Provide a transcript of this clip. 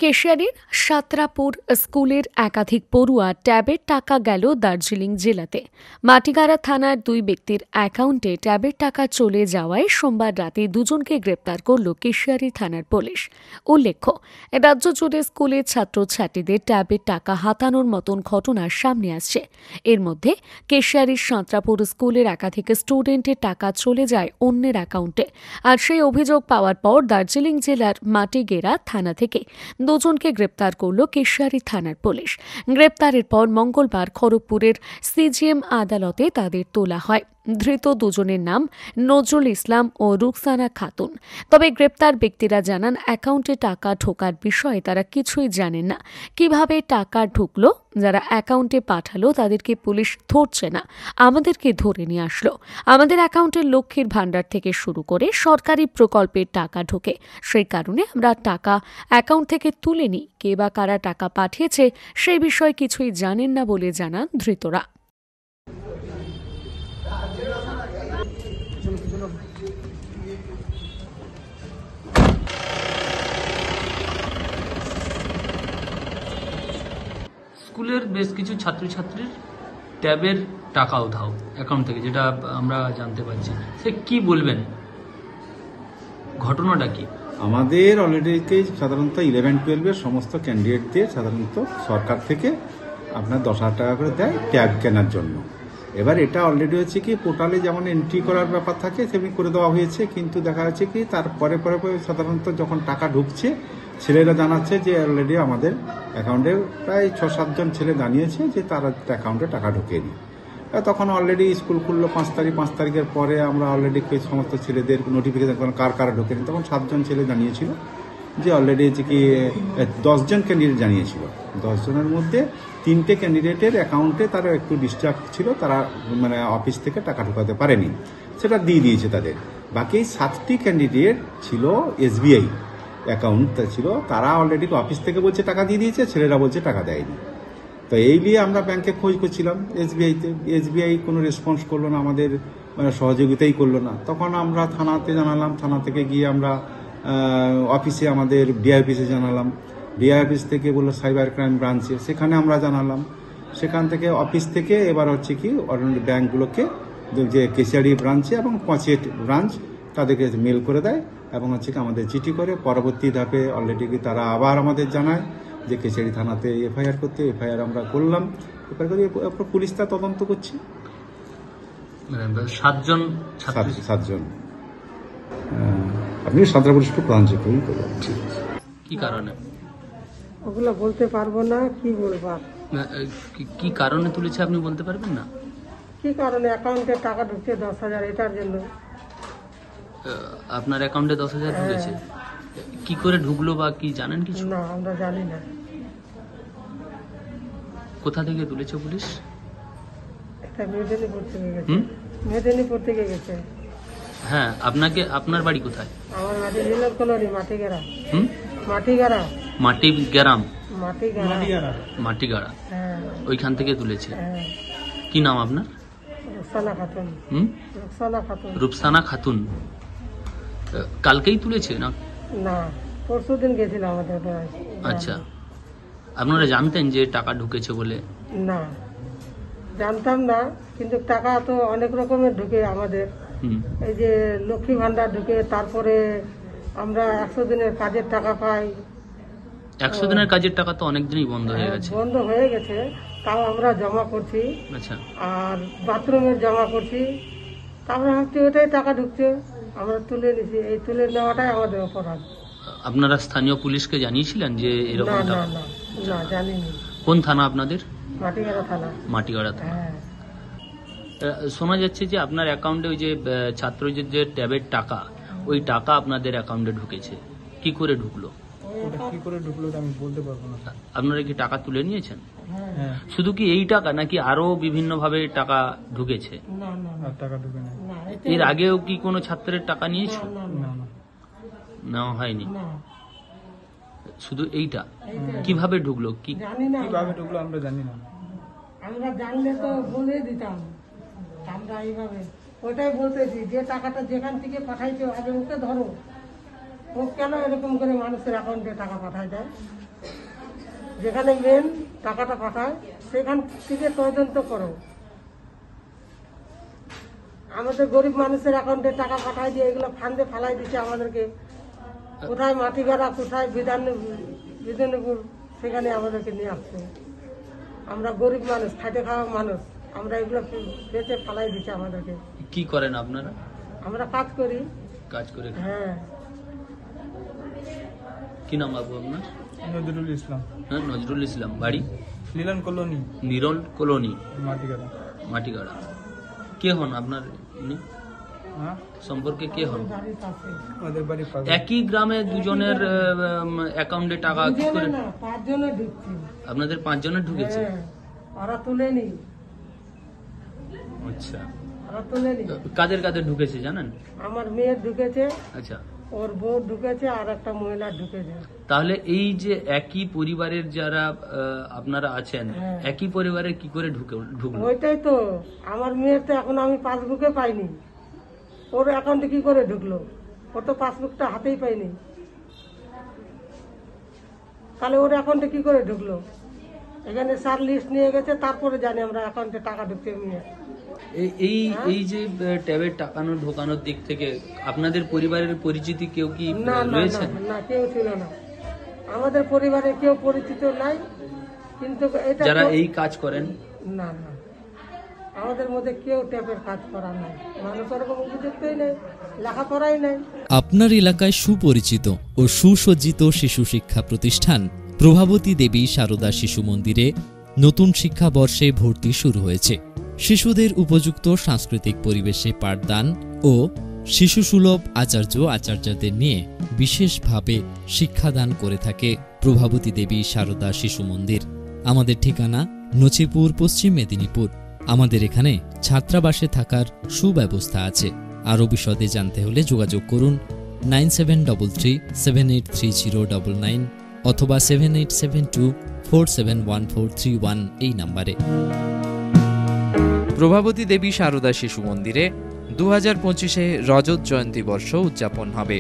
কেশিয়ারির সাতরাপুর স্কুলের একাধিক পড়ুয়া ট্যাবের টাকা গেল দার্জিলিং জেলাতে। মাটিগাড়া থানার দুই ব্যক্তির অ্যাকাউন্টে ট্যাবের টাকা চলে যাওয়ায় সোমবার রাতে দুজনকে গ্রেপ্তার করল কেশিয়ারি থানার পুলিশ। উল্লেখ্য, রাজ্য জুড়ে স্কুলের ছাত্রছাত্রীদের ট্যাবের টাকা হাতানোর মতন ঘটনা সামনে আসছে। এর মধ্যে কেশিয়ারির সাতরাপুর স্কুলের একাধিক স্টুডেন্টের টাকা চলে যায় অন্যের অ্যাকাউন্টে। আর সেই অভিযোগ পাওয়ার পর দার্জিলিং জেলার মাটিগেরা থানা থেকে দুজনকে গ্রেপ্তার করল কেশিয়ারি থানার পুলিশ। গ্রেপ্তারের পর মঙ্গলবার খড়গপুরের সিজিএম আদালতে তাদের তোলা হয়। ধৃত দুজনের নাম নজরুল ইসলাম ও রুকসানা খাতুন। তবে গ্রেপ্তার ব্যক্তিরা জানান, অ্যাকাউন্টে টাকা ঢোকার বিষয়ে তারা কিছুই জানেন না। কিভাবে টাকা ঢুকলো, যারা অ্যাকাউন্টে পাঠালো তাদেরকে পুলিশ ধরছে না, আমাদেরকে ধরে নিয়ে আসলো। আমাদের অ্যাকাউন্টের লক্ষ্মীর ভাণ্ডার থেকে শুরু করে সরকারি প্রকল্পের টাকা ঢোকে, সেই কারণে আমরা টাকা অ্যাকাউন্ট থেকে তুলে নিই। কে বা কারা টাকা পাঠিয়েছে সেই বিষয়ে কিছুই জানেন না বলে জানান ধৃতরা। স্কুলের বেশ কিছু ছাত্রছাত্রীর ট্যাবের টাকা উঠাও অ্যাকাউন্ট থেকে, যেটা আমরা জানতে পারছি। সে কি বলবেন, ঘটনাটা কি? আমাদের অলরেডি সাধারণত 11-12 সমস্ত ক্যান্ডিডেটদের সাধারণত সরকার থেকে আপনার 10,000 টাকা করে দেয় ট্যাব কেনার জন্য। এবার এটা অলরেডি হচ্ছে কি পোর্টালে যেমন এন্ট্রি করার ব্যাপার থাকে সেমনি করে দেওয়া হয়েছে, কিন্তু দেখা যাচ্ছে কি তার পরে সাধারণত যখন টাকা ঢুকছে ছেলেরা জানাচ্ছে যে অলরেডি আমাদের অ্যাকাউন্টে প্রায় 6-7 জন ছেলে জানিয়েছে যে তারা অ্যাকাউন্টে টাকা ঢুকিয়ে দিই। তখন অলরেডি স্কুল খুললো 5 তারিখের পরে আমরা অলরেডি সমস্ত ছেলেদের নোটিফিকেশন কার ঢোকেনি, তখন 7 জন ছেলে জানিয়েছিল যে অলরেডি হচ্ছে কি 10 জন ক্যান্ডিডেট জানিয়েছিল। 10 জনের মধ্যে 3টে ক্যান্ডিডেটের অ্যাকাউন্টে তারা একটু ডিস্টার্ব ছিল, তারা মানে অফিস থেকে টাকা ঢোকাতে পারেনি, সেটা দিয়ে দিয়েছে তাদের। বাকি 7টি ক্যান্ডিডেট ছিল SBI অ্যাকাউন্ট ছিল, তারা অলরেডি অফিস থেকে বলছে টাকা দিয়ে দিয়েছে, ছেলেরা বলছে টাকা দেয়নি। তো এই নিয়ে আমরা ব্যাংকে খোঁজ করছিলাম SBI কোনো রেসপন্স করলো না, আমাদের মানে সহযোগিতাই করলো না। তখন আমরা থানাতে জানালাম, থানা থেকে গিয়ে আমরা অফিসে আমাদের ডিআই অফিসে জানালাম, ডিআই অফিস থেকে বললো সাইবার ক্রাইম ব্রাঞ্চে, সেখানে আমরা জানালাম। সেখান থেকে অফিস থেকে এবার হচ্ছে কি ব্যাংকগুলোকে যে কেশিয়ারি ব্রাঞ্চে এবং পাঁচেট ব্রাঞ্চ তাদেরকে মেল করে দেয় এবং হচ্ছে কি আমাদের চিঠি করে পরবর্তী ধাপে অলরেডি কি তারা আবার আমাদের জানায় যে কেশিয়ারি থানাতে এফআইআর করতে। এফআইআর আমরা করলাম, এফআইআর করে পুলিশ তা তদন্ত করছে। 7 জন আপনি সাঁতরাপুর প্রধান শিক্ষকই করবেন। কি কারণে? ওগুলো বলতে পারবো না, কি বলবো। কি কারণে তুলেছে আপনি বলতে পারবেন না? কি কারণে অ্যাকাউন্টে টাকা ঢুকছে 10,000, এটার জন্য। আপনার অ্যাকাউন্টে 10,000 ঢুকেছে, কি করে ঢুকলো বা কি জানেন কিছু? না, আমরা জানি না। কোথা থেকে তুলেছে পুলিশ? এটা মেদিনীপুর থেকে গেছে। মেদিনীপুর থেকে গেছে। হ্যাঁ, আপনার বাড়ি কোথায়? আমার বাড়ি নীলর কলোনি, মাটিগাড়া। মাটিগাড়া। হ্যাঁ, ওইখান থেকে তুলেছে। হ্যাঁ। কি নাম আপনার? রুকসানা খাতুন। রুকসানা খাতুন। কালকেই তুলেছে না? না, পরশুদিন গেছিল আমাদের। আচ্ছা, আপনারা জানতেন যে টাকা ঢুকেছে বলে? না, জানতাম না, কিন্তু টাকা তো অনেক রকমের ঢুকে আমাদের। এই যে লক্ষ্মী ভাণ্ডার ঢুকে, তারপরে আমরা 100 দিনের কাজের টাকা পাই। 100 দিনের কাজের টাকা তো অনেক দিনই বন্ধ হয়ে গেছে। তাও আমরা জমা করছি। আচ্ছা। আর বাথরুমের জমা করছি, আমরা ভাবছি ওটাই টাকা ঢুকছে, আমরা তুলে নিছি। এই তুলে নেওয়াটাই আমাদের অপরাধ। আপনারা স্থানীয় পুলিশকে জানিয়েছিলেন যে এরকম? না, জানিনি। কোন থানা আপনাদের? মাটিগাড়া থানা। হ্যাঁ। শোনা যাচ্ছে যে আপনার অ্যাকাউন্টে ওই যে ছাত্রদের যে ট্যাবের টাকা, ওই টাকা আপনাদের অ্যাকাউন্টে ঢুকেছে। কি করে ঢুকলো? কি করে ঢুকলো আমি বলতে পারবো না। আপনারা কি টাকা তুলে নিয়েছেন? হ্যাঁ। শুধু কি এই টাকা নাকি আরো বিভিন্ন ভাবে টাকা ঢুকেছে? না, টাকা ঢুকে না। এর আগেও কি কোনো ছাত্রের টাকা নিয়েছো? না, নেওয়া হয়নি, শুধু এইটা। কিভাবে ঢুকলো? কিভাবে ঢুকলো আমরা জানি না। আমরা জানলে তো বলে দিতাম। আমরা এইভাবে ওইটাই বলতেছি, যে টাকাটা যেখান থেকে পাঠাইছে আগে ওকে ধরো। ও কেন এরকম করে মানুষের অ্যাকাউন্টে টাকা পাঠায় দেয়? যেখানে মেন টাকাটা পাঠায় সেখান থেকে তদন্ত করো। আমাদের গরিব মানুষের অ্যাকাউন্টে টাকা পাঠায় দিয়ে এগুলো ফান্ডে ফালাই দিচ্ছে আমাদেরকে। কোথায় মাটিগাড়া, কোথায় বিধানপুর, সেখানে আমাদেরকে নিয়ে আসছে। আমরা গরিব মানুষ, খাইতে খাওয়া মানুষ, আমরা এগুলো বেঁচে ফালাই দিচ্ছে আমাদেরকে। কি করেন আপনারা? আমরা কাজ করি। কাজ করে? হ্যাঁ। কি নাম বাবু আপনার? নজরুল ইসলাম। হ্যাঁ, নজরুল ইসলাম। বাড়ি? Nilan colony, নিরল colony, Matigara. মাটিগাড়া। কে হন আপনার? হ্যাঁ, সম্পর্কে কে হন? আমাদের বাড়ি পাশে। একই গ্রামে দুজনের অ্যাকাউন্টে টাকা কি করে? 5 জনে ঢুকছে। আপনাদের 5 জনের ঢুকেছে? হ্যাঁ, ওরা তুলেনি। আচ্ছা, ওরা তুলেনি। কাদের কাদের ঢুকেছে জানেন? আমার মেয়ের ঢুকেছে, আচ্ছা, ওর বউ ঢুকেছে, আর একটা মহিলা ঢুকেছে। তাহলে এই যে একই পরিবারের যারা আপনারা আছেন, হ্যাঁ। একই পরিবারে কি করে ঢুকলো? ওইটাই তো, আমার মেয়ের তো এখন আমি পাসবুকে পাইনি, ওর অ্যাকাউন্টে কি করে ঢুকলো? ওর তো পাসবুকটা হাতেই পাইনি, তাহলে ওর অ্যাকাউন্টে কি করে ঢুকলো? এখানে স্যার লিস্ট নিয়ে গেছে, তারপরে জানি আমরা অ্যাকাউন্টে টাকা ঢুকছে মেয়ে। এই যে ট্যাবের টাকানো ঢোকানোর দিক থেকে আপনাদের পরিবারের পরিচিতি কেউ কি না না রয়েছে? না, কেউ ছিল না, আমাদের পরিবারে কেউ পরিচিত নাই। কিন্তু এটা যারা এই কাজ করেন? না না, আমাদের মধ্যে কেউ ট্যাপের কাজ করা নাই, মানুষ ওরকম উপযুক্তই নেই, লেখাপড়াই নাই। আপনার এলাকায় সুপরিচিত ও সুসজ্জিত শিশু শিক্ষা প্রতিষ্ঠান প্রভাবতী দেবী সারদা শিশু মন্দিরে নতুন শিক্ষাবর্ষে ভর্তি শুরু হয়েছে। শিশুদের উপযুক্ত সাংস্কৃতিক পরিবেশে পাঠদান ও শিশুসুলভ আচার্যদের নিয়ে বিশেষভাবে শিক্ষাদান করে থাকে প্রভাবতী দেবী সারদা শিশু মন্দির। আমাদের ঠিকানা নছিপুর, পশ্চিম মেদিনীপুর। আমাদের এখানে ছাত্রাবাসে থাকার সুব্যবস্থা আছে। আরও বিশদে জানতে হলে যোগাযোগ করুন 9733783099 অথবা 7872471431 এই নাম্বারে। প্রভাবতী দেবী সারদা শিশু মন্দিরে 2025-এ রজত জয়ন্তী বর্ষ উদযাপন হবে।